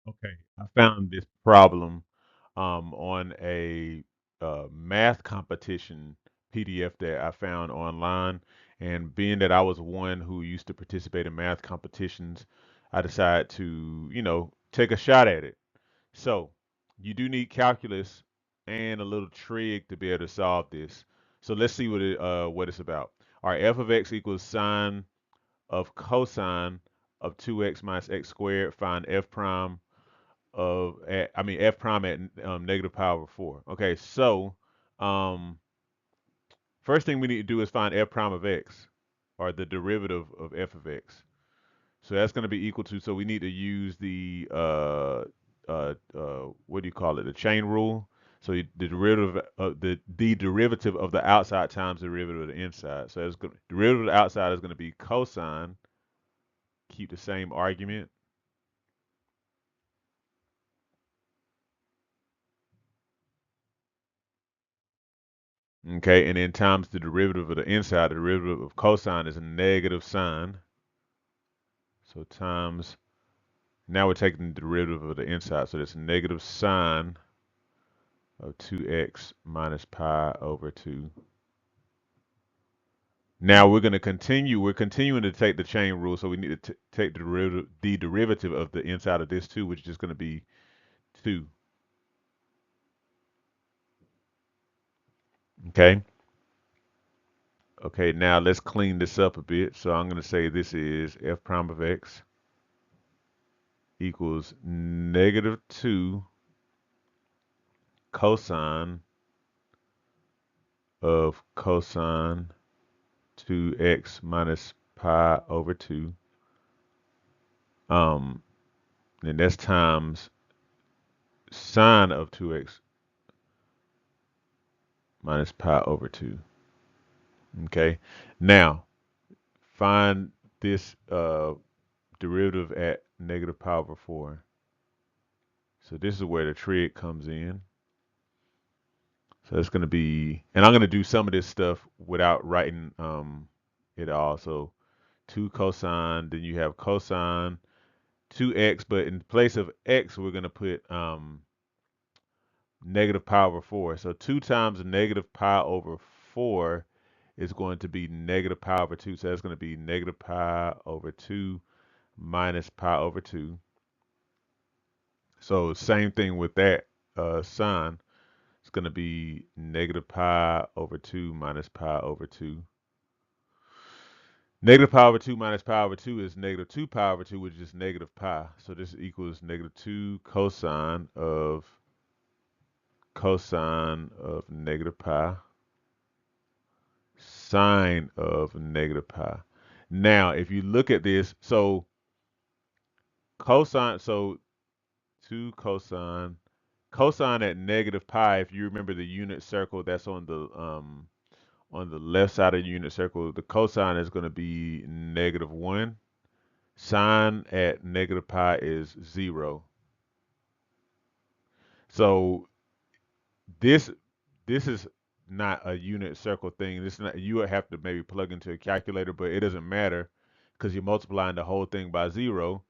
Okay, I found this problem on a math competition PDF that I found online. And being that I was one who used to participate in math competitions, I decided to, take a shot at it. So you do need calculus and a little trig to be able to solve this. So let's see what it's about. All right, f of x equals sine of cosine of 2x minus x squared. Find f prime f prime at negative pi over 4. Okay, so um, first thing we need to do is find f prime of x, or the derivative of f of x. So that's going to be equal to, so we need to use the, what do you call it, the chain rule. So the derivative of the outside times the derivative of the inside. So derivative of the outside is going to be cosine, keep the same argument. Okay, and then times the derivative of the inside, the derivative of cosine is a negative sine. So times, now we're taking the derivative of the inside. So that's negative sine of 2x minus pi over 2. Now we're continuing to take the chain rule. So we need to take the derivative of the inside of this 2, which is just going to be 2. Okay. Okay, now let's clean this up a bit. So I'm going to say this is f prime of x equals negative 2 cosine of cosine 2x minus pi over 2. Um, and that's times sine of 2x minus pi over 2. Okay. Now, find this derivative at negative pi over 4. So this is where the trig comes in. So it's going to be, and I'm going to do some of this stuff without writing it all. So 2 cosine, then you have cosine 2x, but in place of x, we're going to put negative pi over 4. So 2 times negative pi over 4 is going to be negative pi over 2. So that's going to be negative pi over 2 minus pi over 2. So same thing with that sign. It's going to be negative pi over 2 minus pi over 2. Negative pi over 2 minus pi over 2 is negative 2 pi over 2, which is negative pi. So this equals negative 2 cosine of negative pi sine of negative pi. Now, if you look at this, so cosine, so 2 cosine at negative pi, if you remember the unit circle that's on the left side of the unit circle, the cosine is going to be negative 1. Sine at negative pi is 0. So this this is not a unit circle thing. This is not, you would have to maybe plug into a calculator, but it doesn't matter because you're multiplying the whole thing by 0.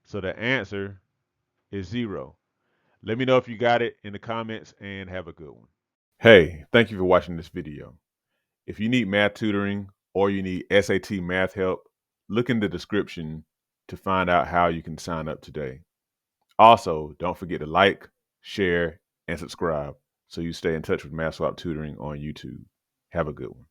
So the answer is 0. Let me know if you got it in the comments and have a good one. Hey, thank you for watching this video. If you need math tutoring or you need SAT math help, look in the description to find out how you can sign up today. Also, don't forget to like, share, and subscribe so you stay in touch with Math Swap Tutoring on YouTube. Have a good one.